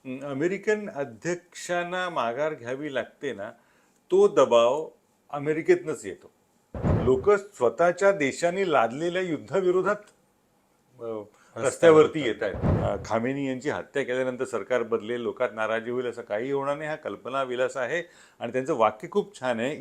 American अध्यक्षांना माघार घ्यावी लागते ना, तो दबाव अमेरिकेतनंच येतो. लोक स्वतःच्या देशाने लादलेल्या युद्धाविरोधात रस्त्यावरती येत आहेत. खामेनी यांची हत्या केल्यानंतर सरकार बदलेल, लोकात नाराजी होईल, असं काही होणार नाही. हा कल्पनाविलास आहे. आणि त्यांचं वाक्य खूप छान आहे,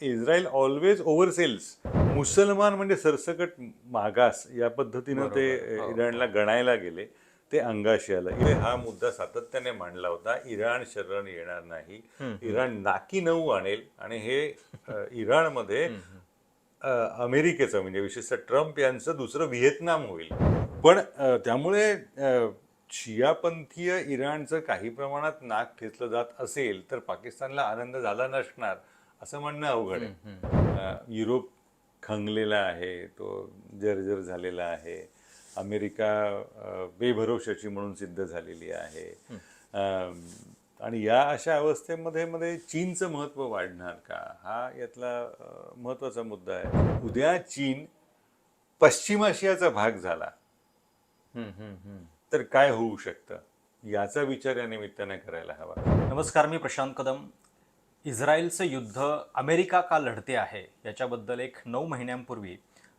इस्रायल ऑलवेज ओव्हरसेल्स. मुसलमान म्हणजे सरसकट मागास, या पद्धतीनं ते इराणला गणायला गेले. ते अंगाशी आलं. हा मुद्दा सातत्याने मांडला होता, इराण शरण येणार नाही, इराण नाकी नऊ आणेल. आणि हे इराणमध्ये अमेरिकेचं म्हणजे विशेषतः ट्रम्प यांचं दुसरं व्हिएतनाम होईल. पण त्यामुळे शियापंथीय इराणचं काही प्रमाणात नाक ठेचलं जात असेल तर पाकिस्तानला आनंद झाला नसणार असं म्हणणं अवघड आहे. युरोप खंगलेला आहे, तो जर्जर झालेला आहे. अमेरिका बेभरोशाची म्हणून सिद्ध झालेली आहे. आणि या अशा अवस्थेमध्ये चीनचं महत्त्व वाढणार का, हा यातला महत्त्वाचा मुद्दा आहे. उद्या चीन पश्चिम आशियाचा भाग झाला तर काय होऊ शकतं, याचा विचार या निमित्ताने करायला हवा. नमस्कार, मी प्रशांत कदम. इस्रायलचं युद्ध अमेरिका का लढते आहे याच्याबद्दल एक 9 महिन्यांपूर्वी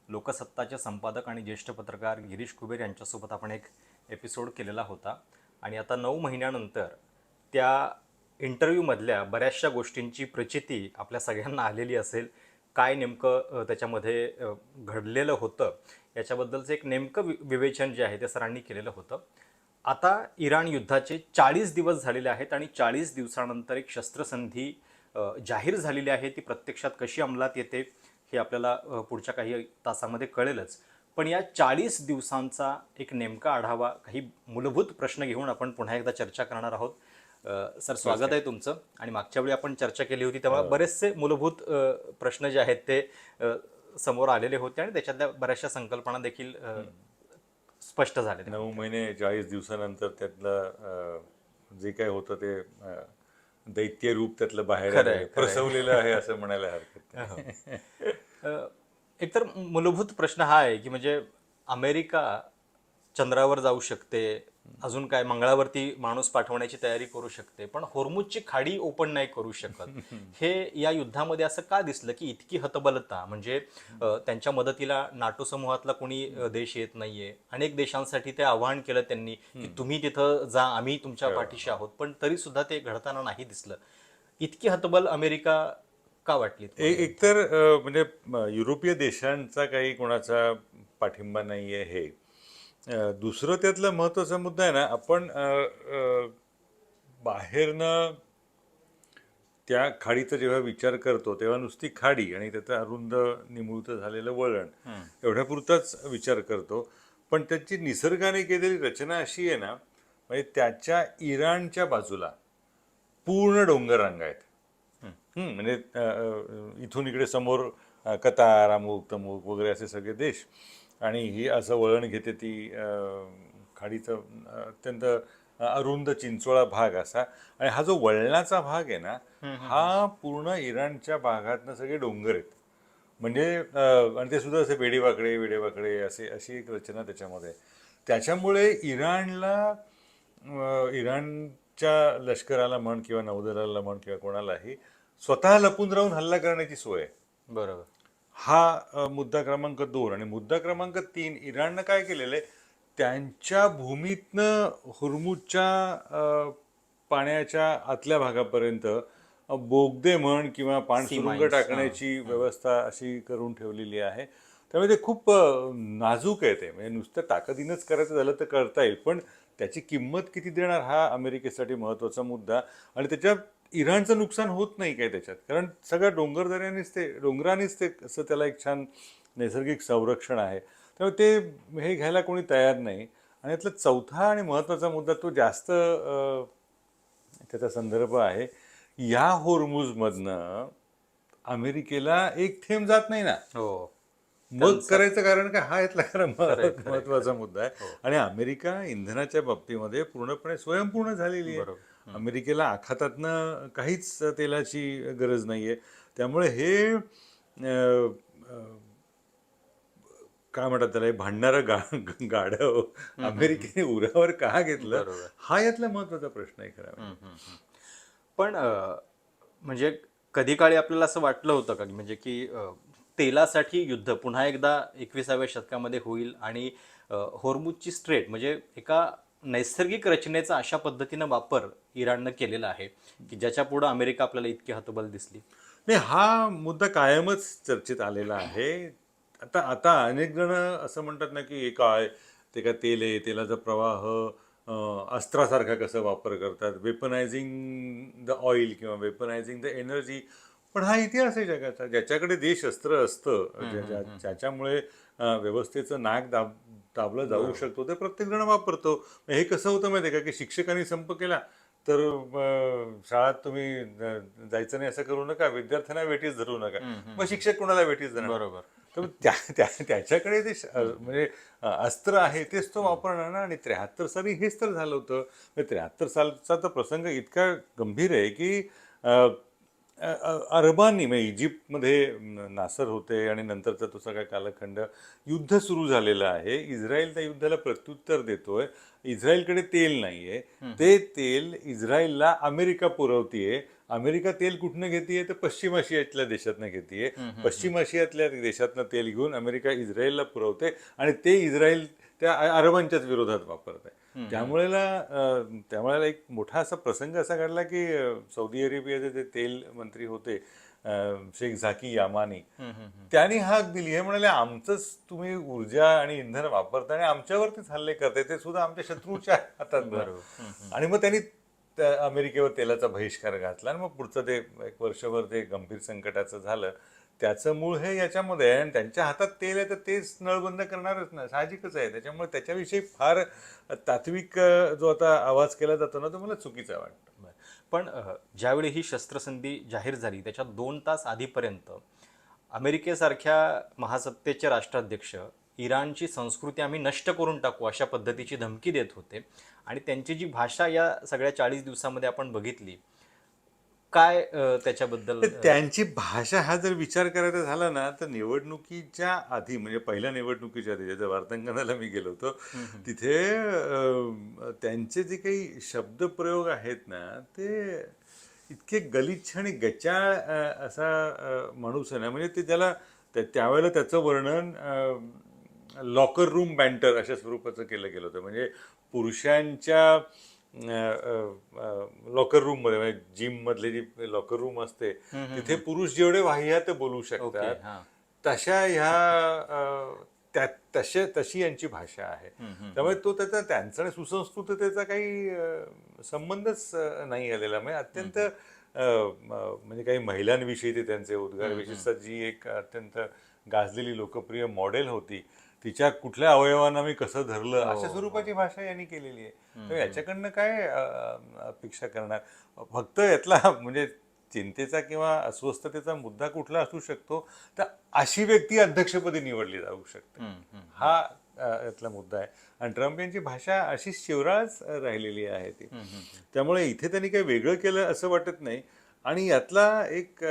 लोकसत्ताचे संपादक आणि ज्येष्ठ पत्रकार गिरीश कुबेर यांच्यासोबत आपण एक एपिसोड केलेला होता. आणि आता 9 महिन्यानंतर त्या इंटरव्ह्यूमधल्या बऱ्याचशा गोष्टींची प्रचिती आपल्या सगळ्यांना आलेली असेल. काय नेमकं त्याच्यामध्ये घडलेलं होतं याच्याबद्दलचं एक नेमकं विवेचन जे आहे ते सरांनी केलेलं होतं. आता इराण युद्धाचे 40 दिवस झालेले आहेत आणि 40 दिवसानंतर एक शस्त्रसंधी जाहीर झालेली आहे. ती प्रत्यक्षात कशी अंमलात येते हे आपल्याला पुढच्या काही तासामध्ये कळेलच. पण या 40 दिवसांचा एक नेमका आढावा, काही मूलभूत प्रश्न घेऊन आपण पुन्हा एकदा चर्चा करणार आहोत. सर, स्वागत आहे तुमचं. आणि मागच्या वेळी आपण चर्चा केली होती तेव्हा बरेचसे मूलभूत प्रश्न जे आहेत ते समोर आलेले होते आणि त्याच्यातल्या बऱ्याचशा संकल्पना देखील स्पष्ट झाले. 9 महिने 40 दिवसानंतर त्यातलं जे काय होतं ते दैत्य रूप त्यातलं बाहेर प्रसवलेलं आहे असं म्हणायला हरकत नाही. एकतर मूलभूत प्रश्न हा आहे की म्हणजे अमेरिका चंद्रावर जाऊ शकते, अजून काय मंगळावरती माणूस पाठवण्याची तयारी करू शकते, पण होर्मुजची खाडी ओपन नाही करू शकत. हे या युद्धामध्ये असं का दिसलं की इतकी हतबलता, म्हणजे त्यांच्या मदतीला नाटो समूहातला कोणी देश येत नाहीये. अनेक देशांसाठी ते आवाहन केलं त्यांनी की तुम्ही तिथं जा, आम्ही तुमच्या पाठीशी आहोत, पण तरी सुद्धा ते घडताना नाही दिसलं. इतकी हतबल अमेरिका का वाटली? एकतर म्हणजे युरोपीय देशांचा काही कोणाचा पाठिंबा नाहीये हे. दुसरं त्यातला महत्त्वाचा मुद्दा आहे ना, आपण बाहेरनं त्या खाडीचा जेव्हा विचार करतो तेव्हा नुसती खाडी आणि त्याचं अरुंद निमुळतं झालेलं वळण एवढ्यापुरताच विचार करतो. पण त्याची निसर्गाने केलेली रचना अशी आहे ना, म्हणजे त्याच्या इराणच्या बाजूला पूर्ण डोंगररांगा आहेत. म्हणजे इथून इकडे समोर कतार, अमुक तमुक वगैरे असे सगळे देश, आणि ही असं वळण घेते ती खाडीचं अत्यंत अरुंद चिंचोळा भाग असा. आणि हा जो वळणाचा भाग आहे ना, हा पूर्ण इराणच्या भागातनं सगळे डोंगर आहेत. म्हणजे आणि ते सुद्धा असे वेडेवाकडे अशी एक रचना त्याच्यामध्ये. त्याच्यामुळे इराणच्या लष्कराला म्हण किंवा नौदलाला म्हण किंवा कोणालाही स्वतः लपून राहून हल्ला करण्याची सोय आहे. बरोबर. हा मुद्दा क्रमांक 2. आणि मुद्दा क्रमांक 3, इराणनं काय केलेलं आहे, त्यांच्या भूमीतनं हुर्मुजच्या पाण्याच्या आतल्या भागापर्यंत बोगदे म्हण किंवा पाणसुरुंग टाकण्याची व्यवस्था अशी करून ठेवलेली आहे. त्यामुळे ते खूप नाजूक आहे. ते म्हणजे नुसतं ताकदीनंच करायचं झालं तर करता येईल, पण त्याची किंमत किती देणार हा अमेरिकेसाठी महत्त्वाचा मुद्दा. आणि त्याच्यात इराणचं नुकसान होत नाही काय त्याच्यात, कारण सगळ्या डोंगरानेच ते असं त्याला एक छान नैसर्गिक संरक्षण आहे. त्यामुळे ते हे घ्यायला कोणी तयार नाही. आणि यातला चौथा आणि महत्त्वाचा मुद्दा, तो जास्त त्याचा संदर्भ आहे, या होर्मुजमधनं अमेरिकेला एक थेंब जात नाही ना. मग करायचं कारण काय, हा यातला खरं महत्त्वाचा मुद्दा आहे. आणि अमेरिका इंधनाच्या बाबतीमध्ये पूर्णपणे स्वयंपूर्ण झालेली आहे. अमेरिकेला आखातातनं काहीच तेलाची गरज नाहीये. त्यामुळे हे काय म्हणतात त्याला, भांडणारं गाढव अमेरिकेने उरावर का घेतलं, बरोबर. हा यातला महत्वाचा प्रश्न आहे खरा म्हणजे. पण म्हणजे कधी काळी आपल्याला असं वाटलं होतं का की म्हणजे की तेलासाठी युद्ध पुन्हा एकदा 21व्या शतकामध्ये होईल आणि होर्मुझची स्ट्रेट म्हणजे एका नैसर्गिक रचनेचा अशा पद्धतीनं वापर इराणनं केलेला आहे की ज्याच्या पुढं अमेरिका आपल्याला इतकी हतबल दिसली. नाही, हा मुद्दा कायमच चर्चेत आलेला आहे. आता आता अनेक जण असं म्हणतात ना की हे काय, ते काय तेल आहे, तेलाचा प्रवाह अस्त्रासारखा कसं वापर करतात, वेपनायझिंग द ऑइल किंवा वेपनायझिंग द एनर्जी. पण हा इतिहास आहे जगाचा. ज्याच्याकडे देशअस्त्र असतं, ज्याच्यामुळे व्यवस्थेचं नाक दाबलं जाऊ शकतो, ते प्रत्येक जण वापरतो. हे कसं होतं माहिती आहे का, की शिक्षकांनी संप केला तर शाळेत तुम्ही जायचं नाही असं करू नका, विद्यार्थ्यांना वेठीस धरू नका. मग शिक्षक कोणाला वेठीस धरणार? बरोबर. तर त्याच्याकडे ते म्हणजे अस्त्र आहे तेच तो वापरणार ना. आणि 73 साली हेच तर झालं होतं. 73 सालचा तर प्रसंग इतका गंभीर आहे की अरबांनी म्हणजे इजिप्तमध्ये नासर होते आणि नंतरचा तो सगळा कालखंड, युद्ध सुरू झालेलं आहे. इस्रायल त्या युद्धाला प्रत्युत्तर देतोय. इस्रायलकडे तेल नाहीये, ते तेल इस्रायलला अमेरिका पुरवतीये. अमेरिका तेल कुठनं घेतीये, तर पश्चिम आशियातल्या देशातनं घेतीये. पश्चिम आशियातल्या देशातनं तेल घेऊन अमेरिका इस्रायलला पुरवते आणि ते इस्रायल त्या अरबांच्याच विरोधात वापरत आहे. त्यामुळे एक मोठा असा प्रसंग असा घडला की सौदी अरेबियाचे जे तेल मंत्री होते शेख झाकी यामानी, त्यांनी हाक दिली. हे म्हणाले, आमचंच तुम्ही ऊर्जा आणि इंधन वापरता आणि आमच्यावरतीच हल्ले करते, ते सुद्धा आमच्या शत्रूच्या हातात. आणि मग त्यांनी अमेरिकेवर तेलाचा बहिष्कार घातला आणि मग पुढचं ते एक वर्षभर ते गंभीर संकटाचं झालं. त्याचं मूळ हे याच्यामध्ये आहे आणि त्यांच्या हातात तेल आहे तर तेच नळबंद करणारच ना, साहजिकच आहे. त्याच्यामुळे त्याच्याविषयी फार तात्विक जो आता आवाज केला जातो ना, तो मला चुकीचा वाटतो. पण ज्यावेळी ही शस्त्रसंधी जाहीर झाली त्याच्या 2 तास आधीपर्यंत अमेरिकेसारख्या महासत्तेचे राष्ट्राध्यक्ष इराणची संस्कृती आम्ही नष्ट करून टाकू अशा पद्धतीची धमकी देत होते आणि त्यांची जी भाषा या सगळ्या 40 दिवसामध्ये आपण बघितली, काय त्याच्याबद्दल तर त्यांची भाषा हा जर विचार करायचा झाला ना, तर निवडणुकीच्या आधी म्हणजे पहिल्या निवडणुकीच्या आधी ज्याच्या वार्तांकनाला मी गेलो होतो, तिथे त्यांचे जे काही शब्दप्रयोग आहेत ना, ते इतके गलिच्छ आणि गचाळ असा माणूस आहे ना, म्हणजे ते त्याला त्यावेळेला त्याचं वर्णन लॉकर रूम बँटर अशा स्वरूपाचं केलं गेलं होतं. म्हणजे पुरुषांच्या लॉकर रूम मध्ये, म्हणजे जिम मधले जी लॉकर रूम असते तिथे पुरुष जेवढे वाह्यात बोलू शकतात तशा ह्या तशी यांची भाषा आहे. त्यामुळे तो त्यांचा आणि सुसंस्कृततेचा काही संबंधच नाही आलेला. म्हणजे अत्यंत म्हणजे काही महिलांविषयी ते त्यांचे उद्गार, विशेषतः जी एक अत्यंत गाजलेली लोकप्रिय मॉडेल होती, तिच्या कुठल्या अवयवांना मी कसं धरलं, अशा स्वरूपाची भाषा यांनी केलेली आहे. तर याच्याकडनं काय अपेक्षा करणार? फक्त यातला म्हणजे चिंतेचा किंवा अस्वस्थतेचा मुद्दा कुठला असू शकतो, तर अशी व्यक्ती अध्यक्षपदी निवडली जाऊ शकते, हा यातला मुद्दा आहे. आणि ट्रम्प यांची भाषा अशी शिवराळच राहिलेली आहे ती. त्यामुळे इथे त्यांनी काही वेगळं केलं असं वाटत नाही. आणि यातला एक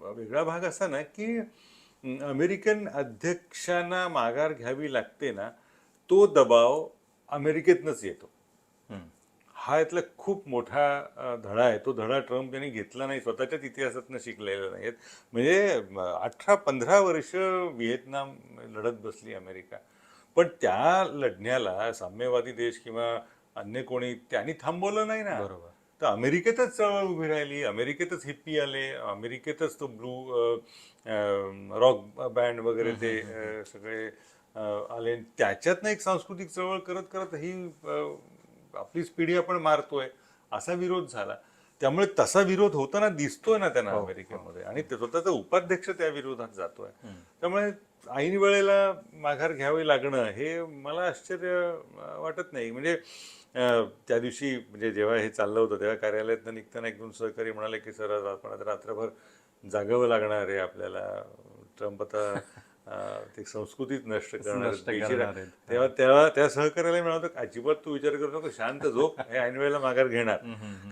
वेगळा भाग असा ना की अमेरिकन अध्यक्षांना माघार घ्यावी लागते ना, तो दबाव अमेरिकेतनंच येतो. हा यातला खूप मोठा धडा आहे. तो धडा ट्रम्प यांनी घेतला नाही, स्वतःच्याच इतिहासातनं शिकलेला नाहीत. म्हणजे 18-15 वर्ष व्हिएतनाम लढत बसली अमेरिका, पण त्या लढण्याला साम्यवादी देश किंवा अन्य कोणी त्यांनी थांबवलं नाही ना. बरोबर. तर अमेरिकेतच चळवळ उभी राहिली, अमेरिकेतच हिप्पी आले, अमेरिकेतच तो ब्लू रॉक बँड वगैरे ते सगळे आले. त्याच्यातनं एक सांस्कृतिक चळवळ करत करत ही आपलीच पिढी आपण मारतोय असा विरोध झाला. त्यामुळे तसा विरोध होताना दिसतोय ना त्यांना अमेरिकेमध्ये, आणि स्वतःचा उपाध्यक्ष त्या विरोधात जातोय. त्यामुळे ऐन वेळेला माघार घ्यावी लागणं हे मला आश्चर्य वाटत नाही. म्हणजे त्या दिवशी म्हणजे जेव्हा हे चाललं होतं तेव्हा कार्यालयातनं निघताना एक दोन सहकारी म्हणाले की सर आपण आता रात्रभर जागावं लागणार आहे आपल्याला, ट्रम्प आता ते संस्कृतीच नष्ट करणार. तेव्हा तेव्हा त्या सहकार्याला मिळालं अजिबात तू विचार करू नको, शांत झोप, हे ऐन वेळेला माघार घेणार.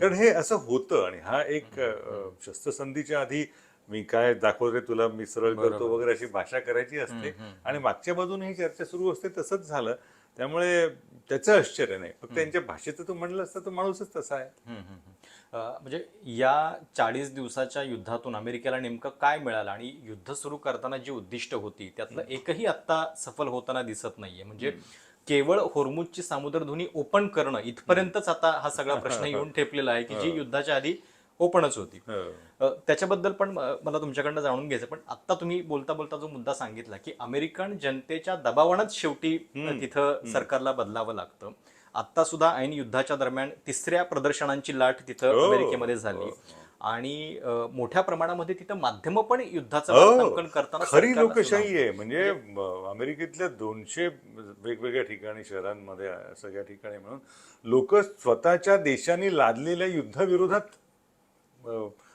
कारण हे असं होतं. आणि हा एक शस्त्रसंधीच्या आधी मी काय दाखवते तुला, मी सरळ करतो वगैरे अशी भाषा करायची असते. आणि मागच्या बाजूने ही चर्चा सुरू असते, तसंच झालं. त्यामुळे त्याचं आश्चर्य नाही, फक्त त्यांच्या भाषेचं तू म्हणलं असतं तर माणूसच तसा आहे. म्हणजे या 40 दिवसाच्या युद्धातून अमेरिकेला नेमकं काय मिळालं आणि युद्ध सुरू करताना जी उद्दिष्ट होती त्यातलं एकही आत्ता सफल होताना दिसत नाहीये. म्हणजे केवळ होर्मुजची सामुद्रधुनी ओपन करणं इथपर्यंतच आता हा सगळा प्रश्न येऊन ठेपलेला आहे, की जी युद्धाच्या आधी ओपनच होती. त्याच्याबद्दल पण मला तुमच्याकडनं जाणून घ्यायचं. पण आता तुम्ही बोलता बोलता जो मुद्दा सांगितला, की अमेरिकन जनतेच्या दबावानंच शेवटी तिथं सरकारला बदलावं लागतं. आता सुद्धा ऐन युद्धाच्या दरम्यान 3ऱ्या प्रदर्शनांची लाट तिथं अमेरिकेमध्ये झाली आणि मोठ्या प्रमाणामध्ये तिथं माध्यमं पण युद्धाचं वार्तांकन करताना खरी सरकारला लोकशाही आहे. म्हणजे अमेरिकेतल्या 200 वेगवेगळ्या ठिकाणी, शहरांमध्ये, सगळ्या ठिकाणी म्हणून लोक स्वतःच्या देशाने लादलेल्या युद्धाविरोधात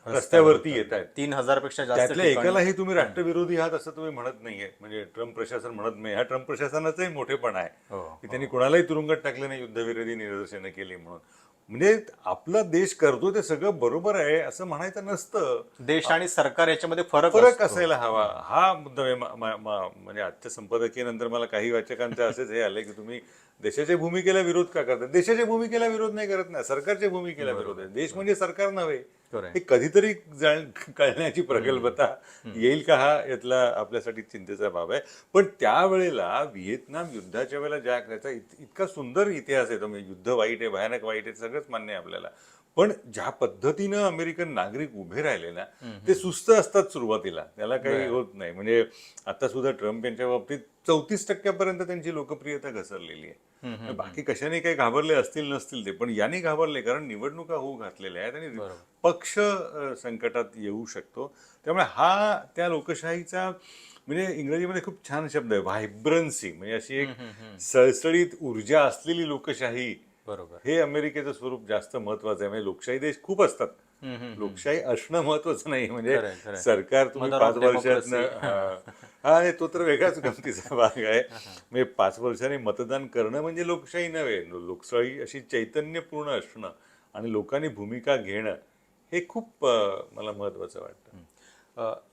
रस्त्यावरती येत आहेत. 3000 पेक्षा जास्त त्यातल्या ठिकाणी. एकालाही तुम्ही राष्ट्रविरोधी आहात असं तुम्ही म्हणत नाहीये. म्हणजे ट्रम्प प्रशासन म्हणत नाही. हा ट्रम्प प्रशासनाचाही मोठेपणा आहे की त्यांनी कोणालाही तुरुंगात टाकले नाही युद्धविरोधी निदर्शनं केली म्हणून. म्हणजे आपला देश करतो ते सगळं बरोबर आहे असं म्हणायचं नसतं. देश आणि सरकार याच्यामध्ये फरक फरक असायला हवा, हा मुद्दा आहे. म्हणजे आजच्या संपादकीनंतर मला काही वाचकांचे असेच हे आले की तुम्ही देशाच्या भूमिकेला विरोध का करता. देशाच्या भूमिकेला विरोध नाही करत नाही, सरकारच्या भूमिकेला विरोध आहे. देश म्हणजे सरकार नव्हे. हे कधीतरी कळण्याची प्रगल्भता येईल का, हा यातला आपल्यासाठी चिंतेचा बाब आहे. पण त्यावेळेला व्हिएतनाम युद्धाच्या वेळेला ज्या त्याचा इतका सुंदर इतिहास आहे. म्हणजे युद्ध वाईट आहे, भयानक वाईट आहे, सगळंच मान्य आहे आपल्याला. पण ज्या पद्धतीनं अमेरिकन नागरिक उभे राहिले ना, ते सुस्त असतात सुरुवातीला, त्याला काही होत नाही. म्हणजे आता सुद्धा ट्रम्प यांच्या बाबतीत 34% त्यांची लोकप्रियता घसरलेली आहे. बाकी कशाने काही घाबरले असतील नसतील ते, पण यांनी घाबरले कारण निवडणुका होऊ घातलेल्या आहेत आणि पक्ष संकटात येऊ शकतो. त्यामुळे हा त्या लोकशाहीचा, म्हणजे इंग्रजीमध्ये खूप छान शब्द आहे, व्हायब्रन्सी. म्हणजे अशी एक सळसळीत ऊर्जा असलेली लोकशाही. बरोबर. हे अमेरिकेचं स्वरूप जास्त महत्वाचं आहे. म्हणजे लोकशाही देश खूप असतात, लोकशाही असणं महत्वाचं नाही. म्हणजे सरकार तुम्ही 5 वर्षातनं, हा तो तर वेगळाच गमतीचा भाग आहे. म्हणजे 5 वर्षांनी मतदान करणं म्हणजे लोकशाही नव्हे. लोकशाही अशी चैतन्यपूर्ण असणं आणि लोकांनी भूमिका घेणं हे खूप मला महत्वाचं वाटतं.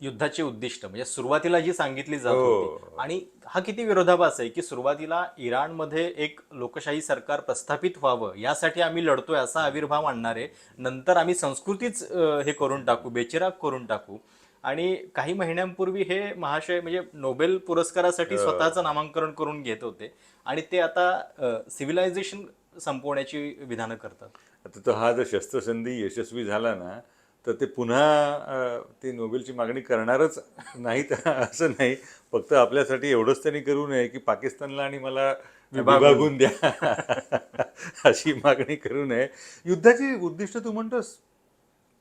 युद्धाची उद्दिष्ट म्हणजे सुरुवातीला जी सांगितली जात होती, आणि हा किती विरोधाभास आहे की सुरुवातीला इराणमध्ये एक लोकशाही सरकार प्रस्थापित व्हावं यासाठी आम्ही लढतोय असा आविर्भाव आणणारे, नंतर आम्ही संस्कृतीच हे करून टाकू, बेचिराग करून टाकू. आणि काही महिन्यांपूर्वी हे महाशय म्हणजे नोबेल पुरस्कारासाठी स्वतःचं नामांकन करून घेत होते आणि ते आता सिव्हिलायझेशन संपवण्याची विधानं करतात. आता तो हा जर शस्त्रसंधी यशस्वी झाला ना, तर ते पुन्हा ते नोबेलची मागणी करणारच नाहीत असं नाही. फक्त आपल्यासाठी एवढंच त्यांनी करू नये की पाकिस्तानला आणि मला विभागून द्या अशी मागणी करू नये. युद्धाची उद्दिष्ट तू म्हणतोस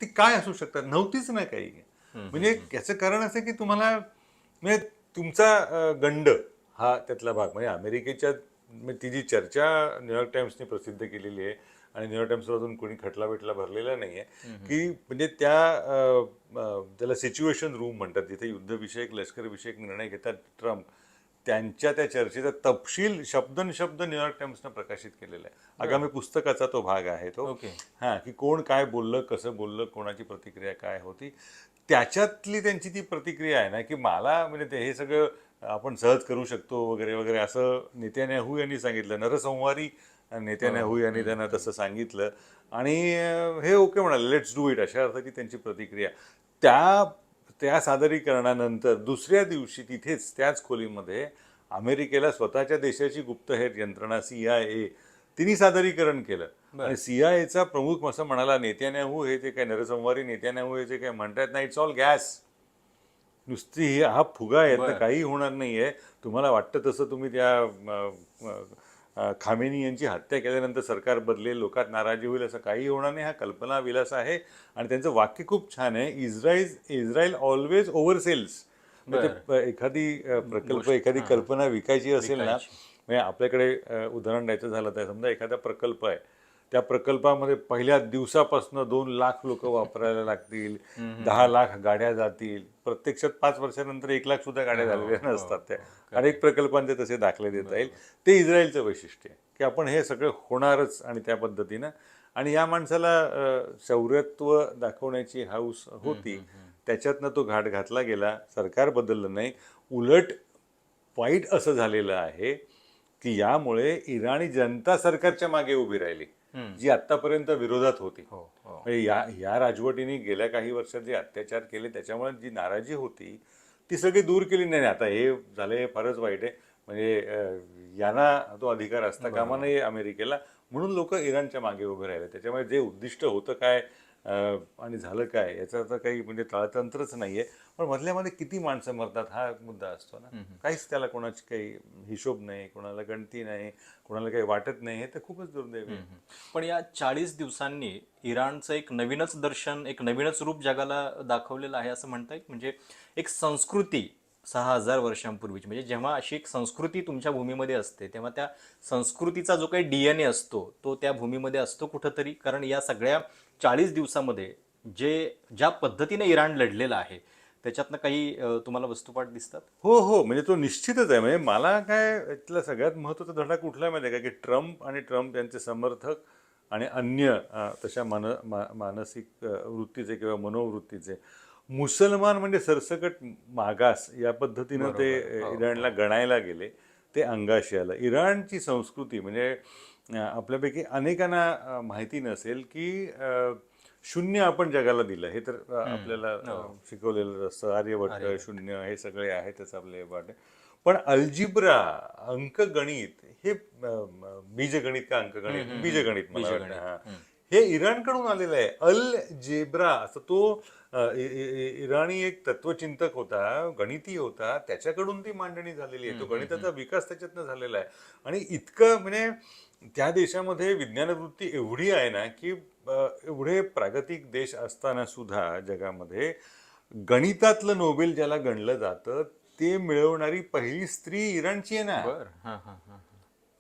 ती काय असू शकतात, नव्हतीच ना काही. म्हणजे याचं कारण असं की तुम्हाला, म्हणजे तुमचा गंड हा त्यातला भाग. म्हणजे अमेरिकेच्या ती जी चर्चा न्यूयॉर्क टाइम्सने प्रसिद्ध केलेली आहे आणि न्यूयॉर्क टाइम्सवर अजून कोणी खटला बिटला भरलेला नाहीये की म्हणजे त्याला सिच्युएशन रूम म्हणतात, जिथे युद्धविषयक लष्करविषयक निर्णय घेतात ट्रम्प, त्यांच्या त्या चर्चेचा तपशील शब्दनशब्द न्यूयॉर्क टाइम्सनं प्रकाशित केलेला आहे. आगामी पुस्तकाचा तो भाग आहे तो. की कोण काय बोललं, कसं बोललं, कोणाची प्रतिक्रिया काय होती. त्याच्यातली त्यांची ती प्रतिक्रिया आहे ना की मला, म्हणजे ते हे सगळं आपण सहज करू शकतो वगैरे वगैरे असं नेत्यान्याहू यांनी सांगितलं. नरसंहारी नेत्यान्याहू यांनी त्यांना तसं सांगितलं आणि हे ओके म्हणाले, लेट्स डू इट, अशा अर्थाची त्यांची प्रतिक्रिया. त्या सादरीकरणानंतर दुसऱ्या दिवशी तिथेच त्याच खोलीमध्ये अमेरिकेला स्वतःच्या देशाची गुप्तहेर यंत्रणा CIA तिने सादरीकरण केलं. आणि CIAचा प्रमुख असं म्हणाला, नेत्यान्याहू हे जे काय नरसंहारी नेत्यान्याहू हे जे काय म्हणतात ना, इट्स ऑल गॅस, नुसती हा फुगा आहे, तर काही होणार नाहीये. तुम्हाला वाटतं तसं तुम्ही त्या खामेनी यांची हत्या केल्यानंतर सरकार बदलेल, लोकात नाराजी होईल, असं काही होणार नाही. हा कल्पना विलास आहे. आणि त्यांचं वाक्य खूप छान आहे, इस्रायल ऑलवेज ओव्हरसेल्स. एखादी प्रकल्प, एखादी कल्पना विकायची असेल ना, म्हणजे आपल्याकडे उदाहरण द्यायचं झालं तर समजा एखादा प्रकल्प आहे, त्या प्रकल्पामध्ये पहिल्या दिवसापासून 2 लाख लोक वापरायला लागतील, 10 लाख गाड्या जातील. प्रत्यक्षात 5 वर्षानंतर 1 लाख सुद्धा गाड्या झालेल्या नसतात. त्या अनेक प्रकल्पांचे तसे दाखले देता येईल. ते इस्रायलचं वैशिष्ट्य आहे की आपण हे सगळं होणारच आणि त्या पद्धतीनं. आणि या माणसाला शौर्यत्व दाखवण्याची हाऊस होती. त्याच्यातनं तो घाट घातला गेला, सरकार बदललं नाही. उलट वाईट असं झालेलं आहे की यामुळे इराणी जनता सरकारच्या मागे उभी राहिली, जी आतापर्यंत विरोधात होती. हो हो म्हणजे या राजवटीने गेल्या काही वर्षात जे अत्याचार केले त्याच्यामुळे जी नाराजी होती ती सगळी दूर केली नाही. आता हे झाले फारच वाईट आहे. म्हणजे यांना तो अधिकार असता कामा नये अमेरिकेला, म्हणून लोक इराणच्या मागे उभे राहिले. त्याच्यामुळे जे उद्दिष्ट होतं काय आणि झालं काय याचं तर काही म्हणजे ताळतंत्रच नाहीये. पण मधल्यामध्ये किती माणसं मरतात हा मुद्दा असतो ना. काहीच त्याला कोणाची काही हिशोब नाही, कोणाला गणती नाही, कोणाला काही वाटत नाही. हे तर खूपच दुर्दैवी आहे. पण या 40 दिवसांनी इराणचं एक नवीनच दर्शन, एक नवीनच रूप जगाला दाखवलेलं आहे असं म्हणता येईल. म्हणजे एक संस्कृती 6,000 वर्षांपूर्वीची, म्हणजे जेव्हा अशी एक संस्कृती तुमच्या भूमीमध्ये असते तेव्हा त्या संस्कृतीचा जो काही DNA असतो तो त्या भूमीमध्ये असतो कुठंतरी. कारण या सगळ्या 40 दिवसामध्ये ज्या पद्धतीने इराण लढलेलं आहे त्याच्यातनं काही तुम्हाला वस्तुपाठ दिसतात? हो हो, म्हणजे तो निश्चितच आहे. म्हणजे मला काय यातला सगळ्यात महत्त्वाचा धडा कुठला आहे माहिती आहे का, की ट्रम्प आणि ट्रम्प यांचे समर्थक आणि अन्य तशा मानसिक वृत्तीचे किंवा मनोवृत्तीचे मुसलमान म्हणजे सरसकट मागास या पद्धतीनं ते इराणला गणायला गेले. ते अंगाशी आलं. इराणची संस्कृती म्हणजे आपल्यापैकी अनेकांना माहिती नसेल की शून्य आपण जगाला दिलं. हे तर आपल्याला शिकवलेलं असतं. आर्यभट्ट, शून्य हे सगळे आहेतच आपले वाटे. पण अल्जिब्रा, अंकगणित हे बीजगणित का अंकगणित, बीजगणित मला वाटतं, हा, हे इराणकडून आलेलं आहे. अल जेब्रा असं तो इराणी एक तत्वचिंतक होता, गणिती होता, त्याच्याकडून ती मांडणी झालेली आहे. तो गणिताचा विकास त्याच्यातनं झालेला आहे. आणि इतकं म्हणजे त्या देशामध्ये विज्ञानवृत्ती एवढी आहे ना की एवढे प्रागतिक देश असताना सुद्धा जगामध्ये गणितातलं नोबेल ज्याला गणलं जातं ते मिळवणारी पहिली स्त्री इराणची आहे ना.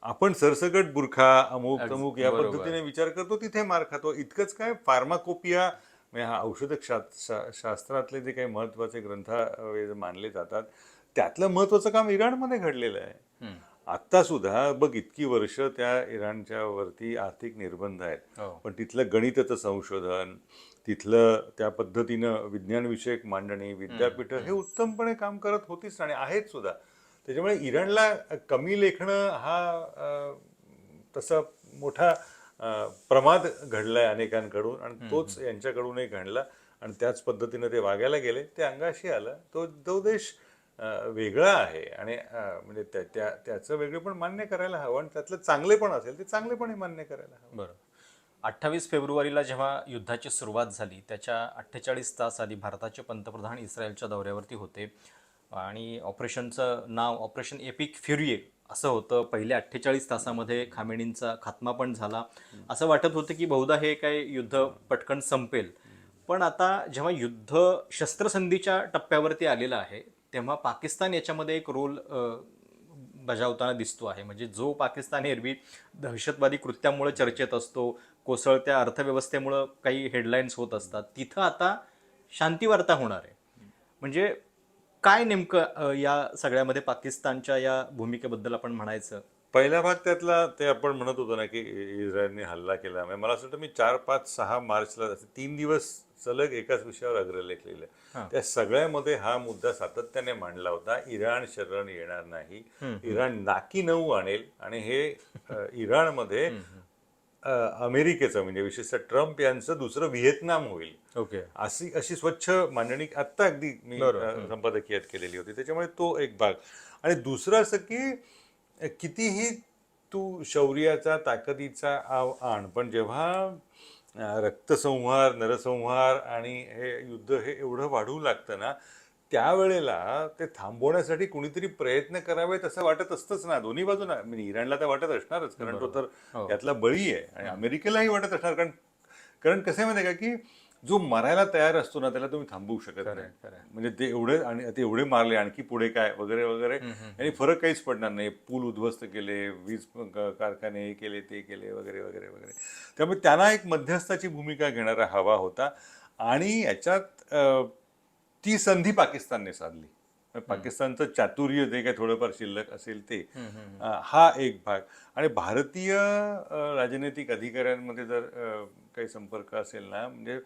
आपण सरसकट बुरखा अमुक तमुक या पद्धतीने विचार करतो, तिथे मार खातो. इतकंच काय, फार्माकोपिया म्हणजे हा औषध शास्त्रातले जे काही महत्वाचे ग्रंथ मानले जातात त्यातलं महत्वाचं काम इराणमध्ये घडलेलं आहे. आता सुद्धा बघ, इतकी वर्ष त्या इराणच्या वरती आर्थिक निर्बंध आहेत, पण तिथलं गणिताचं संशोधन, तिथलं त्या पद्धतीनं विज्ञानविषयक मांडणी, विद्यापीठ हे उत्तमपणे काम करत होतीच आणि आहेत सुद्धा. त्याच्यामुळे इराणला कमी लेखणं हा तसा मोठा प्रमाद घडलाय अनेकांकडून आणि तोच यांच्याकडूनही घडला आणि त्याच पद्धतीनं ते वागायला गेले. ते अंगाशी आलं. तो देश वेगळा आहे आणि म्हणजे त्याचं वेगळे पण मान्य करायला हवं आणि त्यातलं चांगले पण असेल ते चांगलेपणे मान्य करायला हवं. बरं. 28 फेब्रुवारीला जेव्हा युद्धाची सुरुवात झाली त्याच्या 48 तास आधी भारताचे पंतप्रधान इस्रायलच्या दौऱ्यावरती होते आणि ऑपरेशनचं नाव ऑपरेशन एपिक फ्युरी असं होतं. पहिल्या 48 तासामध्ये खामेनींचा खात्मा पण झाला. असं वाटत होतं की बहुधा हे काय युद्ध पटकन संपेल. पण आता जेव्हा युद्ध शस्त्रसंधीच्या टप्प्यावरती आलेलं आहे तेव्हा पाकिस्तान याच्यामध्ये एक रोल बजावताना दिसतो आहे. म्हणजे जो पाकिस्तान एरवी दहशतवादी कृत्यामुळे चर्चेत असतो, कोसळत्या अर्थव्यवस्थेमुळं काही हेडलाईन्स होत असतात, तिथं आता शांतीवार्ता होणार आहे. म्हणजे काय नेमकं या सगळ्यामध्ये पाकिस्तानच्या या भूमिकेबद्दल आपण म्हणायचं? पहिला भाग त्यातला ते आपण म्हणत होतो ना की इस्रायलने हल्ला केला. मला असं वाटतं मी 4, 5, 6 मार्चला 3 दिवस सलग एकाच विषयावर अग्रलेख लिहिले. त्या सगळ्यामध्ये हा मुद्दा सातत्याने मांडला होता. इराण शरण येणार नाही, इराण नाकी नऊ आणेल आणि हे इराणमध्ये अमेरिकेचं म्हणजे विशेषतः ट्रम्प यांचं दुसरं व्हिएतनाम होईल. ओके. अशी स्वच्छ मांडणी आत्ता अगदी मी संपादकीयात केलेली होती. त्याच्यामुळे तो एक भाग. आणि दुसरं असं की कितीही तू शौर्याचा ताकदीचा आण, पण जेव्हा रक्तसंहार, नरसंहार आणि हे युद्ध हे एवढं वाढू लागतं ना, त्यावेळेला ते थांबवण्यासाठी कुणीतरी प्रयत्न करावेत असं वाटत असतंच ना. दोन्ही बाजूना म्हणजे इराणला तर वाटत असणारच, कारण तो तर यातला बळी आहे, आणि अमेरिकेलाही वाटत असणार. कारण कसं आहे माहिती आहे का की जो मरायला तयार असतो ना त्याला तुम्ही थांबवू शकत नाही. म्हणजे ते एवढे मारले, आणखी पुढे काय वगैरे वगैरे, आणि फरक काहीच पडणार नाही. पूल उद्ध्वस्त केले, वीज कारखाने हे केले, ते केले वगैरे वगैरे वगैरे. त्यामुळे त्यांना एक मध्यस्थाची भूमिका घेणारा हवा होता आणि याच्यात ती संधी पाकिस्तानने साधली. पाकिस्तानचं चातुर्य जे काही थोडंफार शिल्लक असेल ते, हा एक भाग. आणि भारतीय राजनैतिक अधिकाऱ्यांमध्ये जर काही संपर्क असेल ना, म्हणजे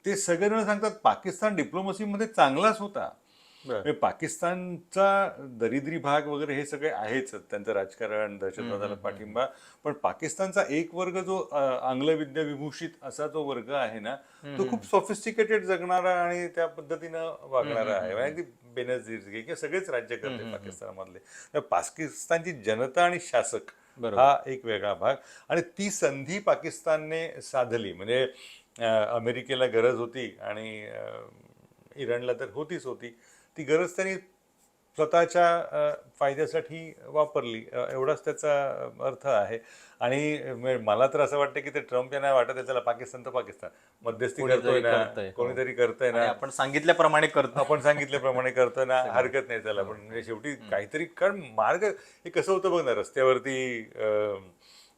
ते सगळेजण सांगतात पाकिस्तान डिप्लोमसीमध्ये चांगलाच होता. म्हणजे पाकिस्तानचा दरिद्री भाग वगैरे हे सगळे आहेच, त्यांचं राजकारण, दहशतवादाला पाठिंबा, पण पाकिस्तानचा एक वर्ग जो आंग्लविद्या विभूषित असा जो वर्ग आहे ना, तो खूप सॉफिस्टिकेटेड जगणारा आणि त्या पद्धतीनं वागणारा आहे. म्हणजे अगदी बेनझीर किंवा सगळेच राज्यकर्ते पाकिस्तानमधले. तर पाकिस्तानची जनता आणि शासक हा एक वेगळा भाग, आणि ती संधी पाकिस्तानने साधली. म्हणजे अमेरिकेला गरज होती आणि इराणला तर होतीच होती. ती गरज त्यांनी स्वतःच्या फायद्यासाठी वापरली, एवढाच त्याचा अर्थ आहे. आणि मला तर असं वाटतं की ते ट्रम्प यांना वाटत आहे चला पाकिस्तान तर पाकिस्तान मध्यस्थी करतोय ना, कोणीतरी करतोय ना, आपण सांगितल्याप्रमाणे करतो, आपण सांगितल्याप्रमाणे करतोय ना, हरकत नाही त्याला. पण म्हणजे शेवटी काहीतरी, कारण मार्ग हे कसं होतं बघ ना, रस्त्यावरती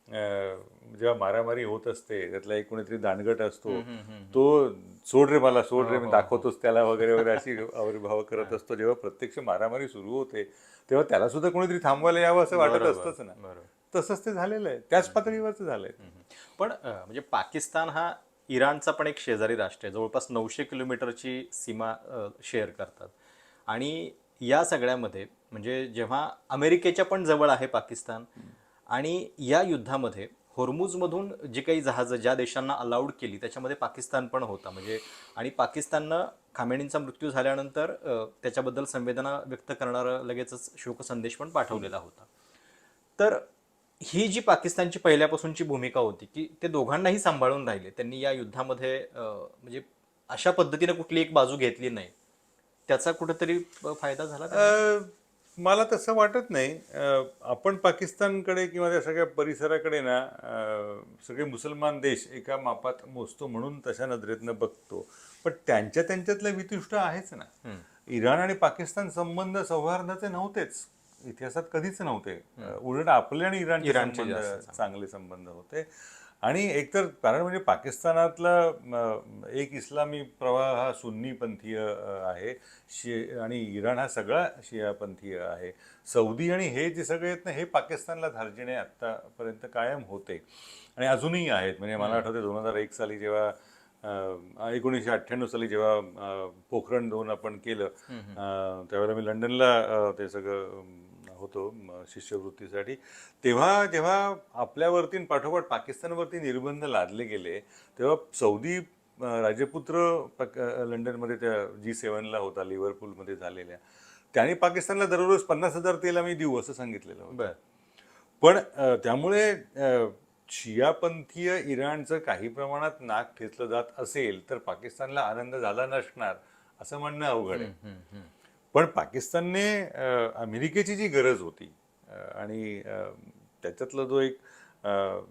जेव्हा मारामारी होत असते, त्यातला एक कोणीतरी दांडगट असतो, तो सोड रे मला, सोड रे, मी दाखवतोच त्याला वगैरे वगैरे अशी आविर्भाव करत असतो. जेव्हा प्रत्यक्ष मारामारी सुरू होते तेव्हा त्याला सुद्धा कोणीतरी थांबवायला यावं असं वाटत असतंच ना. तसंच ते झालेलं आहे, त्याच पातळीवरच झालंय. पण म्हणजे पाकिस्तान हा इराणचा पण एक शेजारी राष्ट्र आहे, जवळपास 900 किलोमीटरची सीमा शेअर करतात. आणि या सगळ्यामध्ये म्हणजे जेव्हा अमेरिकेच्या पण जवळ आहे पाकिस्तान, आणि या युद्धामध्ये होर्मुझमधून जी काही जहाजं ज्या देशांना अलाउड केली त्याच्यामध्ये पाकिस्तान पण होता. म्हणजे आणि पाकिस्ताननं खामेनींचा मृत्यू झाल्यानंतर त्याच्याबद्दल संवेदना व्यक्त करणारा लगेचच शोकसंदेश पण पाठवलेला होता. तर ही जी पाकिस्तानची पहिल्यापासूनची भूमिका होती की ते दोघांनाही सांभाळून राहिले, त्यांनी या युद्धामध्ये म्हणजे अशा पद्धतीने कुठली एक बाजू घेतली नाही, त्याचा कुठेतरी फायदा झाला. मला तसं वाटत नाही. आपण पाकिस्तानकडे किंवा त्या सगळ्या परिसराकडे ना सगळे मुसलमान देश एका मापात मोजतो म्हणून तशा नजरेतनं बघतो, पण त्यांच्यातलं वितुष्ट आहेच ना. इराण आणि पाकिस्तान संबंध सौहार्दाचे नव्हतेच, इतिहासात कधीच नव्हते. उलट आपले आणि इराणचे चांगले संबंध होते. आणि एकतर कारण म्हणजे पाकिस्तानातला एक इस्लामी प्रवाह हा सुन्नीपंथीय आहे, आणि इराण हा सगळा शियापंथीय आहे. सौदी आणि हे जे सगळे आहेत ना, हे पाकिस्तानला धार्जिणे आत्तापर्यंत कायम होते आणि अजूनही आहेत. म्हणजे मला आठवते 2001 साली जेव्हा 1998 साली जेव्हा पोखरण 2 आपण केलं, त्यावेळेला मी लंडनला ते सगळं होतो शिष्यवृत्तीसाठी. तेव्हा जेव्हा आपल्यावरती पाठोपाठ पाकिस्तानवरती निर्बंध लादले गेले, तेव्हा सौदी राजपुत्र लंडनमध्ये त्या G7ला होता, लिव्हरपूलमध्ये झालेल्या, त्याने पाकिस्तानला दररोज 50,000 तेल आम्ही देऊ असं सांगितलेलं होतं. पण त्यामुळे शियापंथीय इराणचं काही प्रमाणात नाक ठेचलं जात असेल तर पाकिस्तानला आनंद झाला नसणार असं म्हणणं अवघड आहे. पण पाकिस्तानने अमेरिकेची जी गरज होती आणि त्याच्यातला जो एक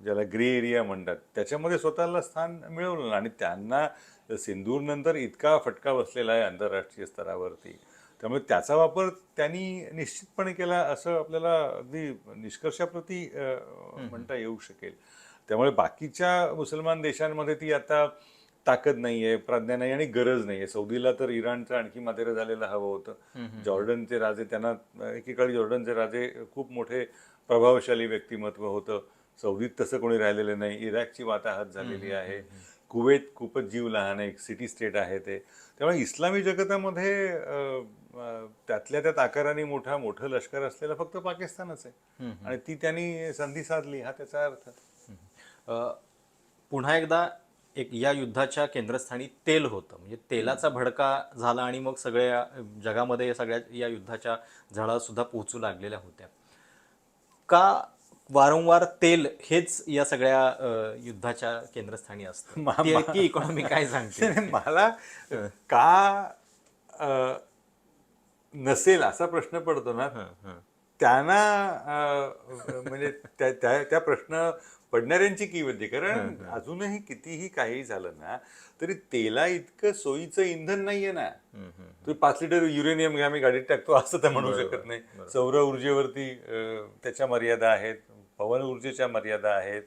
ज्याला ग्रे एरिया म्हणतात त्याच्यामध्ये स्वतःला स्थान मिळवलं, आणि त्यांना सिंदूर नंतर इतका फटका बसलेला आहे आंतरराष्ट्रीय स्तरावरती, त्यामुळे त्याचा वापर त्यांनी निश्चितपणे केला असं आपल्याला अगदी निष्कर्षाप्रती म्हणता येऊ शकेल. त्यामुळे बाकीच्या मुसलमान देशांमध्ये ती आता ताकद नाहीये, प्रज्ञा नाही आणि गरज नाहीये. सौदीला तर इराणचं आणखी मातेरं झालेलं हवं होतं. जॉर्डनचे राजे, त्यांना एकेकाळी जॉर्डनचे राजे खूप मोठे प्रभावशाली व्यक्तिमत्व होतं. सौदीत तसं कोणी राहिलेलं नाही. इराकची वाताहत झालेली आहे. कुवेत खूपच जीव लहान आहे, सिटी स्टेट आहे ते. त्यामुळे इस्लामी जगतामध्ये त्यातल्या त्यात आकाराने मोठं लष्कर असलेलं फक्त पाकिस्तानच आहे, आणि ती त्यांनी संधी साधली, हा त्याचा अर्थ. पुन्हा एकदा एक या युद्धाच्या केंद्रस्थानी तेल होतं, म्हणजे तेलाचा भडका झाला आणि मग सगळ्या जगामध्ये सगळ्या या युद्धाच्या झळा सुद्धा पोहोचू लागलेल्या होत्या. का वारंवार तेल हेच या सगळ्या युद्धाच्या केंद्रस्थानी असतं? ती इकॉनॉमी काय सांगते? मला का नसेल असा प्रश्न पडतो ना, त्यांना म्हणजे त्या प्रश्न पडणाऱ्यांची की म्हणजे, कारण अजूनही कितीही काही झालं ना तरी तेला इतकं सोयीचं इंधन नाहीये ना. तुम्ही 5 लिटर युरेनियम आम्ही गाडीत टाकतो असं तर म्हणू शकत नाही. सौर ऊर्जेवरती त्याच्या मर्यादा आहेत, पवन ऊर्जेच्या मर्यादा आहेत.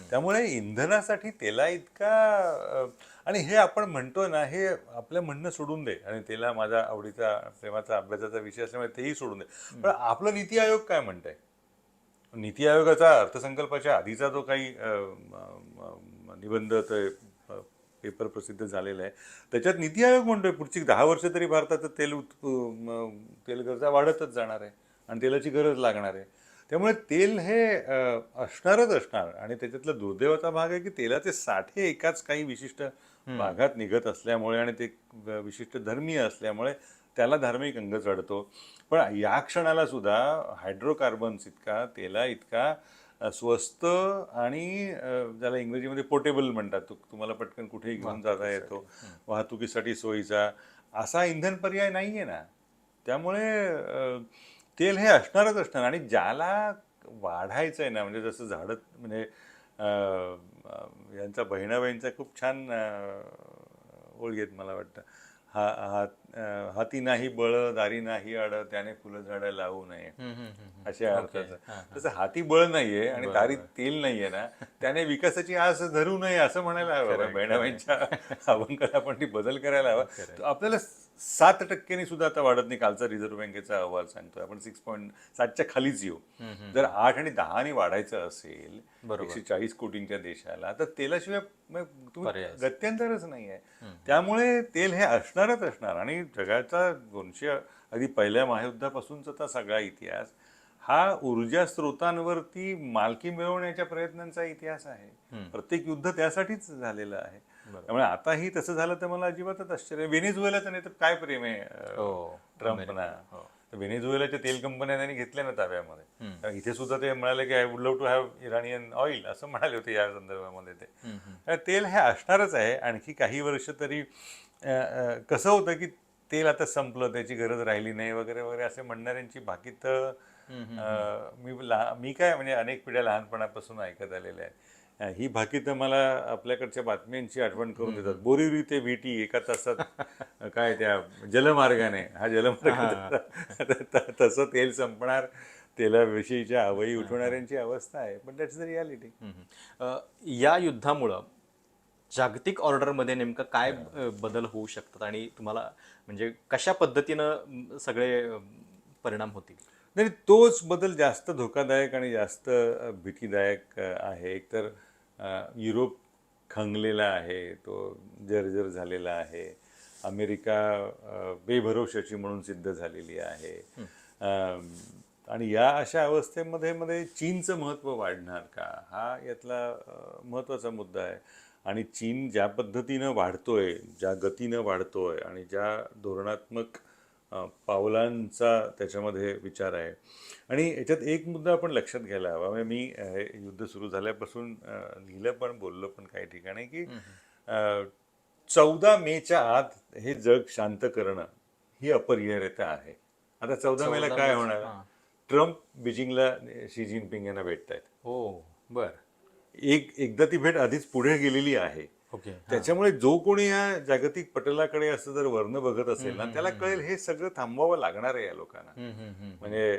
त्यामुळे इंधनासाठी तेला इतका, आणि हे आपण म्हणतोय ना, हे आपलं म्हणणं सोडून दे, आणि तेला माझा आवडीचा प्रेमाचा अभ्यासाचा विषय असल्यामुळे तेही सोडून दे. पण आपलं नीती आयोग काय म्हणतंय? नीती आयोगाचा अर्थसंकल्पाच्या आधीचा जो काही निबंध पेपर प्रसिद्ध झालेला आहे. त्याच्यात नीती आयोग म्हणतोय पुढची 10 वर्ष तरी भारताचं तेल गरजा वाढतच जाणार आहे आणि तेलाची गरज लागणार आहे. त्यामुळे तेल हे असणारच असणार आणि त्याच्यातला दुर्दैवाचा भाग आहे की तेलाचे साठे एकाच काही विशिष्ट भागात निघत असल्यामुळे आणि ते विशिष्ट धर्मीय असल्यामुळे त्याला धार्मिक अंग चढतो. पण या क्षणाला सुद्धा हायड्रोकार्बन्स इतका तेला इतका स्वस्त आणि ज्याला इंग्रजीमध्ये पोर्टेबल म्हणतात, तुम्हाला पटकन कुठेही घेऊन जाता येतो, वाहतुकीसाठी सोयीचा असा इंधन पर्याय नाही आहे ना. त्यामुळे तेल हे असणारच असणार आणि ज्याला वाढायचं आहे ना, म्हणजे जसं झाडं म्हणजे यांचा बहिणाबाईंचा खूप छान ओळी आहेत मला वाटतं. हाती नाही बळ दारी नाही आड त्याने फुलं झाडं लावू नये अशा अर्थाचं. तसं हाती बळ नाहीये आणि दारी तेल नाहीये ना, त्याने विकासाची आस धरू नये असं म्हणायला हवं. बहिणाबाईंच्या अभंगाला आपण ती बदल करायला हवा. आपल्याला 7% सुद्धा आता वाढत नाही. कालचा रिझर्व्ह बँकेचा अहवाल सांगतोय आपण 6.7च्या खालीच येऊ. जर 8 आणि 10 वाढायचं असेल 140 कोटींच्या देशाला, तर तेलाशिवाय तुम्ही गत्यंतरच नाही आहे. त्यामुळे तेल हे असणारच असणार आणि जगाचा 200 अगदी पहिल्या महायुद्धापासूनचा सगळा इतिहास हा ऊर्जा स्रोतांवरती मालकी मिळवण्याच्या प्रयत्नांचा इतिहास आहे. प्रत्येक युद्ध त्यासाठीच झालेलं आहे. त्यामुळे आताही तसं झालं तर मला अजिबातच आश्चर्य. व्हेनेझुएलाचं नाही तर काय प्रेम आहे ट्रम्पना. व्हेनेझुएलाच्या तेल कंपन्या त्यांनी घेतल्या ना ताब्यामध्ये. इथे सुद्धा ते म्हणाले की I would love to have Iranian oil असं म्हणाले होते या संदर्भामध्ये. ते तेल हे असणारच आहे आणखी काही वर्ष तरी. कसं होतं की तेल आता संपलं, त्याची गरज राहिली नाही वगैरे वगैरे असे म्हणणाऱ्यांची भाकीत मी काय म्हणजे अनेक पिढ्या लहानपणापासून ऐकत आलेल्या आहे. ही भाकीत मला आपल्याकडच्या बातम्यांची आठवण करून देतात. बोरिवली ते विटी एका तासात काय त्या जलमार्गाने, हा जलमार्ग तसं तेल संपणार, तेलाविषयीच्या आवई उठवणाऱ्यांची अवस्था आहे. पण दॅट्स द रियालिटी. या युद्धामुळं जागतिक ऑर्डरमध्ये नेमकं काय बदल होऊ शकतात आणि तुम्हाला म्हणजे कशा पद्धतीनं सगळे परिणाम होतील? नाही, तोच बदल जास्त धोकादायक आणि जास्त भीतीदायक आहे. एकतर युरोप खंगलेला आहे, तो जर्जर झालेला आहे. अमेरिका बेभरवशाची म्हणून सिद्ध झालेली आहे. आणि या अशा अवस्थेमध्ये चीनचं महत्त्व वाढणार का, हा यातला महत्त्वाचा मुद्दा आहे. आणि चीन ज्या पद्धतीनं वाढतोय, ज्या गतीनं वाढतोय आणि ज्या धोरणात्मक पावलांचा त्याच्यामध्ये विचार आहे. आणि याच्यात एक मुद्दा आपण लक्षात घ्यायला हवा. म्हणजे मी हे युद्ध सुरू झाल्यापासून लिहिलं पण बोललो पण काही ठिकाणी की 14 मेच्या आत हे जग शांत करणं ही अपरिहार्यता आहे. आता 14 मेला काय होणार? ट्रम्प बीजिंगला शी जिनपिंग यांना भेटत आहेत. हो बर. एकदा ती भेट आधीच पुढे गेलेली आहे. त्याच्यामुळे जो कोणी या जागतिक पटलाकडे असं जर वर्ण बघत असेल ना, त्याला कळेल हे सगळं थांबवावं लागणार आहे या लोकांना. म्हणजे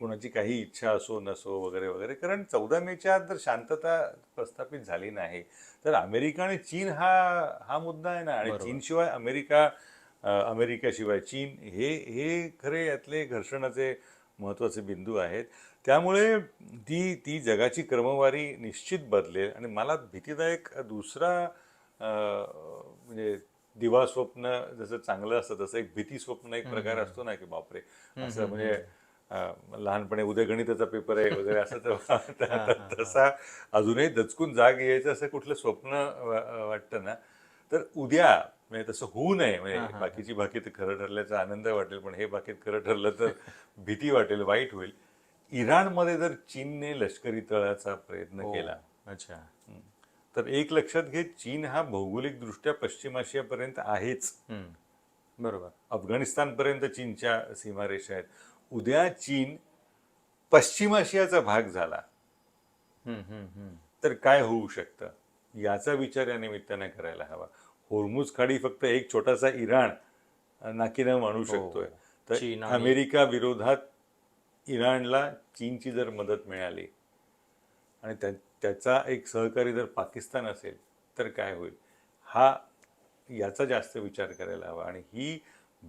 कोणाची काही इच्छा असो नसो वगैरे वगैरे. कारण 14 मेच्या आत जर शांतता प्रस्थापित झाली नाही तर अमेरिका आणि चीन हा मुद्दा आहे ना. आणि चीनशिवाय अमेरिकेशिवाय चीन हे खरे यातले घर्षणाचे महत्त्वाचे बिंदू आहेत. त्यामुळे ती जगाची क्रमवारी निश्चित बदलेल. आणि मला भीतीदायक दुसरा म्हणजे दिवा स्वप्न जसं चांगलं असतं तसं एक भीती स्वप्न एक प्रकार असतो ना की बापरे असं म्हणजे लहानपणी उद्या गणिताचा पेपर आहे वगैरे असं तसा अजूनही दचकून जाग यायचं असं कुठलं स्वप्न वाटतं ना, तर उद्या म्हणजे तसं होऊ नये. म्हणजे बाकीची भाकीत खरं ठरल्याचा आनंद वाटेल पण हे भाकीत खरं ठरलं तर भीती वाटेल, वाईट होईल. इराणमध्ये जर चीनने लष्करी तळाचा प्रयत्न केला तर एक लक्षात घे, चीन हा भौगोलिकदृष्ट्या पश्चिम आशियापर्यंत आहेच. बरोबर. अफगाणिस्तानपर्यंत चीनच्या सीमारेषा आहेत. उद्या चीन पश्चिम आशियाचा भाग झाला तर काय होऊ शकतं याचा विचार या निमित्ताने करायला हवा. होर्मुझ खाडी फक्त एक छोटासा इराण नाकीनं मानू शकतोय. तर अमेरिका विरोधात इराणला चीनची जर मदत मिळाली आणि त्याचा एक सहकारी जर पाकिस्तान असेल तर काय होईल, याचा जास्त विचार करायला हवा. आणि ही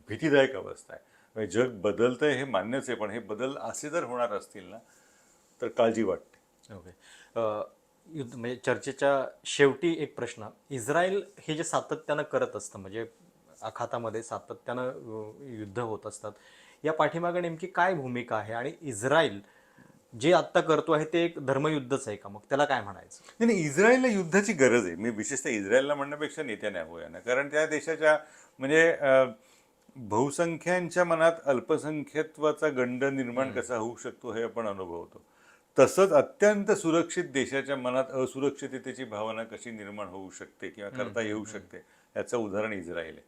भीतीदायक अवस्था आहे. म्हणजे जग बदलतंय हे मान्यच आहे, पण हे बदल असे जर होणार असतील ना तर काळजी वाटते. ओके. युद्ध म्हणजे चर्चेच्या शेवटी एक प्रश्न, इस्रायल हे जे सातत्यानं करत असतं म्हणजे आखातामध्ये सातत्यानं युद्ध होत असतात, या पाठीमागे नेमकी काय भूमिका आहे आणि इस्रायल जे आत्ता करतो आहे ते एक धर्मयुद्धच आहे का, मग त्याला काय म्हणायचं? नाही नाही, इस्रायलला युद्धाची गरज आहे. मी विशेषतः इस्रायलला म्हणण्यापेक्षा नेत्याने कारण त्या देशाच्या म्हणजे बहुसंख्यांच्या मनात अल्पसंख्यत्वाचा गंड निर्माण कसा होऊ शकतो हे आपण अनुभवतो. तसंच अत्यंत सुरक्षित देशाच्या मनात असुरक्षिततेची भावना कशी निर्माण होऊ शकते किंवा करता येऊ शकते याचं उदाहरण इस्रायल आहे.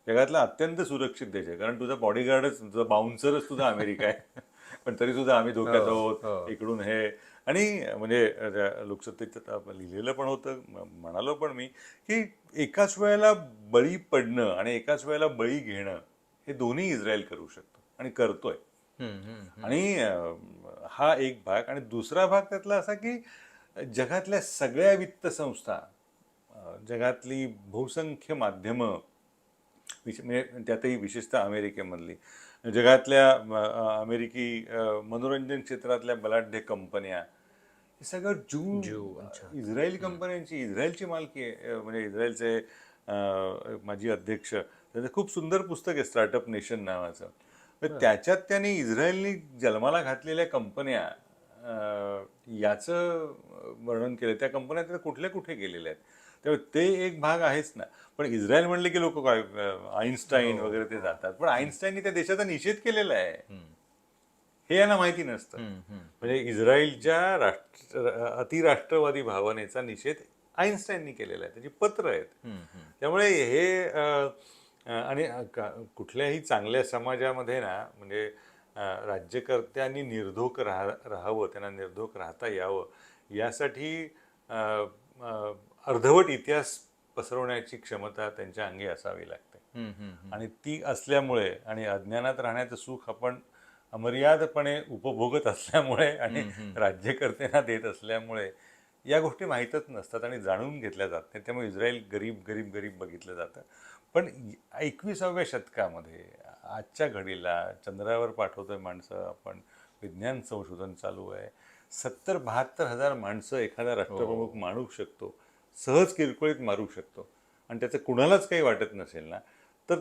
जगातला अत्यंत सुरक्षित देश आहे, कारण तुझा बॉडीगार्डच, तुझा बाउन्सरच तुझा अमेरिका आहे. पण तरी सुद्धा आम्ही धोक्यात आहोत इकडून हे. आणि म्हणजे लोकसत्तेत लिहिलेलं पण होतं, म्हणालो पण मी, की एकाच वेळेला बळी पडणं आणि एकाच वेळेला बळी घेणं हे दोन्ही इस्रायल करू शकतो आणि करतोय. आणि हा एक भाग. आणि दुसरा भाग त्यातला असा की जगातल्या सगळ्या वित्त संस्था, जगातली बहुसंख्य माध्यमं, म्हणजे त्यातही विशेषतः अमेरिकेमधली, जगातल्या अमेरिकी मनोरंजन क्षेत्रातल्या बलाढ्य कंपन्या, हे सगळं इस्रायली कंपन्यांची, इस्रायलची मालकी आहे. म्हणजे इस्रायलचे माजी अध्यक्ष, त्याचं खूप सुंदर पुस्तक आहे स्टार्टअप नेशन नावाचं. तर त्याच्यात त्यांनी इस्रायलनी जन्माला घातलेल्या कंपन्या याचं वर्णन केलं. त्या कंपन्या त्या कुठल्या कुठे गेलेल्या आहेत. त्यामुळे ते एक भाग आहेच ना. पण इस्रायल म्हणले की लोक काय आईन्स्टाईन वगैरे ते जातात, पण आईन्स्टाईननी त्या देशाचा निषेध केलेला आहे हे यांना माहिती नसतं. म्हणजे इस्रायलच्या अतिराष्ट्रवादी भावनेचा निषेध आईन्स्टाईननी केलेला आहे, त्याची पत्र आहेत. त्यामुळे हे आणि कुठल्याही चांगल्या समाजामध्ये ना, म्हणजे राज्यकर्त्यांनी निर्धोक राहावं, त्यांना निर्धोक राहता यावं यासाठी अर्धवट इतिहास पसरवण्याची क्षमता त्यांच्या अंगी असावी लागते. आणि ती असल्यामुळे आणि अज्ञानात राहण्याचं सुख आपण अमर्यादपणे उपभोगत असल्यामुळे आणि राज्यकर्त्यांना देत असल्यामुळे या गोष्टी माहीतच नसतात आणि जाणून घेतल्या जात नाही. त्यामुळे इस्रायल गरीब गरीब गरीब बघितलं जातं. पण 21व्या शतकामध्ये आजच्या घडीला चंद्रावर पाठवतोय माणसं आपण, विज्ञान संशोधन चालू आहे, 70-72 हजार माणसं एखादा राष्ट्रप्रमुख मारू शकतो, सहज किरकोळीत मारू शकतो. आणि त्याचं कुणालाच काही वाटत नसेल ना, तर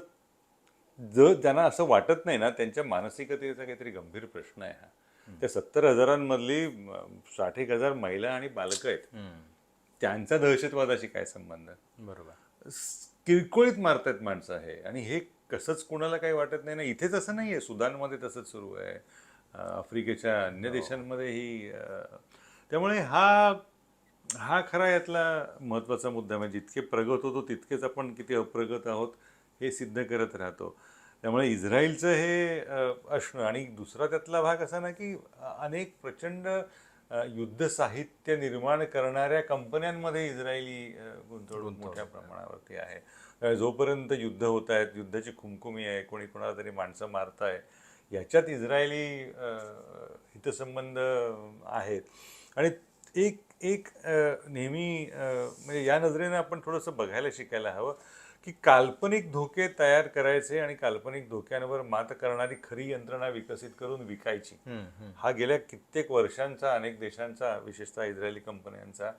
जर त्यांना असं वाटत नाही ना, त्यांच्या मानसिकतेचा काहीतरी गंभीर प्रश्न आहे हा. त्या 70 हजारांमधली 60 हजार महिला आणि बालकं आहेत, त्यांचा दहशतवादाशी काय संबंध? बरोबर. किरकोळीत मारतायत माणसं आहे. आणि हे कसंच कुणाला काही वाटत नाही ना. इथेच असं नाही आहे, सुदानमध्ये तसंच सुरू आहे, आफ्रिकेच्या अन्य देशांमध्येही. त्यामुळे हा खरा यातला महत्त्वाचा मुद्दा. म्हणजे जितके प्रगत होतो तितकेच आपण किती अप्रगत आहोत हे सिद्ध करत राहतो. त्यामुळे इस्रायलचं हे असणं. आणि दुसरा त्यातला भाग असा ना की अनेक प्रचंड युद्ध साहित्य निर्माण करणाऱ्या कंपन्यांमध्ये इस्रायली गुंतवणूक मोठ्या प्रमाणावरती आहे. जोपर्यंत युद्ध होत आहेत, युद्धाची खुमखुमी आहे, कोणी कोणाला तरी माणसं मारताय, याच्यात इस्रायली हितसंबंध आहेत. आणि एक एक नेहमी म्हणजे या नजरेनं आपण थोडंसं बघायला शिकायला हवं की काल्पनिक धोके तयार करायचे आणि काल्पनिक धोक्यांवर मात करणारी खरी यंत्रणा विकसित करून विकायची, हा गेल्या कित्येक वर्षांचा अनेक देशांचा, विशेषतः इस्रायली कंपन्यांचा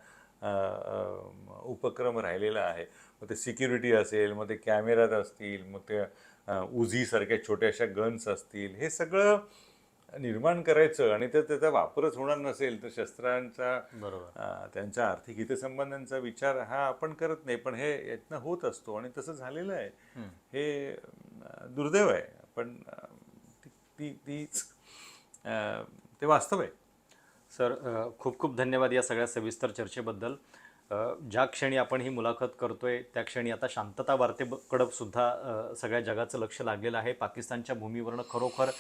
उपक्रम राहिलेला आहे. मग ते सिक्युरिटी असेल, मग ते कॅमेराज असतील, मग ते उझी सारख्या छोट्याशा गन्स असतील, हे सगळं निर्माण करायचं. आणि त्याचा वापरच होणार नसेल तर शस्त्रांचा, त्यांच्या आर्थिक हितसंबंधांचा विचार हा आपण करत नाही, पण हे यातनं होत असतो आणि तसं झालेलं आहे. हे दुर्दैव आहे, पण ते वास्तव आहे. सर, खूप खूप धन्यवाद या सगळ्या सविस्तर चर्चेबद्दल. ज्या क्षणी आपण ही मुलाखत करतोय त्या क्षणी आता शांतता वार्तेकडं सुद्धा सगळ्या जगाचं लक्ष लागलेलं आहे. पाकिस्तानच्या भूमीवरनं खरोखर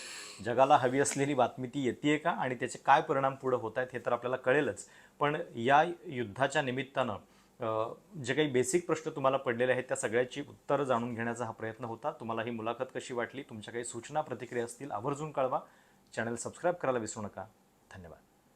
जगाला हवी असलेली बातमी ती येते का आणि त्याचे काय परिणाम पुढे होत आहेत हे तर आपल्याला कळेलच. पण या युद्धाच्या निमित्तानं जे काही बेसिक प्रश्न तुम्हाला पडलेले आहेत त्या सगळ्याची उत्तरं जाणून घेण्याचा हा प्रयत्न होता. तुम्हाला ही मुलाखत कशी वाटली, तुमच्या काही सूचना प्रतिक्रिया असतील आवर्जून कळवा. चॅनल सबस्क्राईब करायला विसरू नका. धन्यवाद.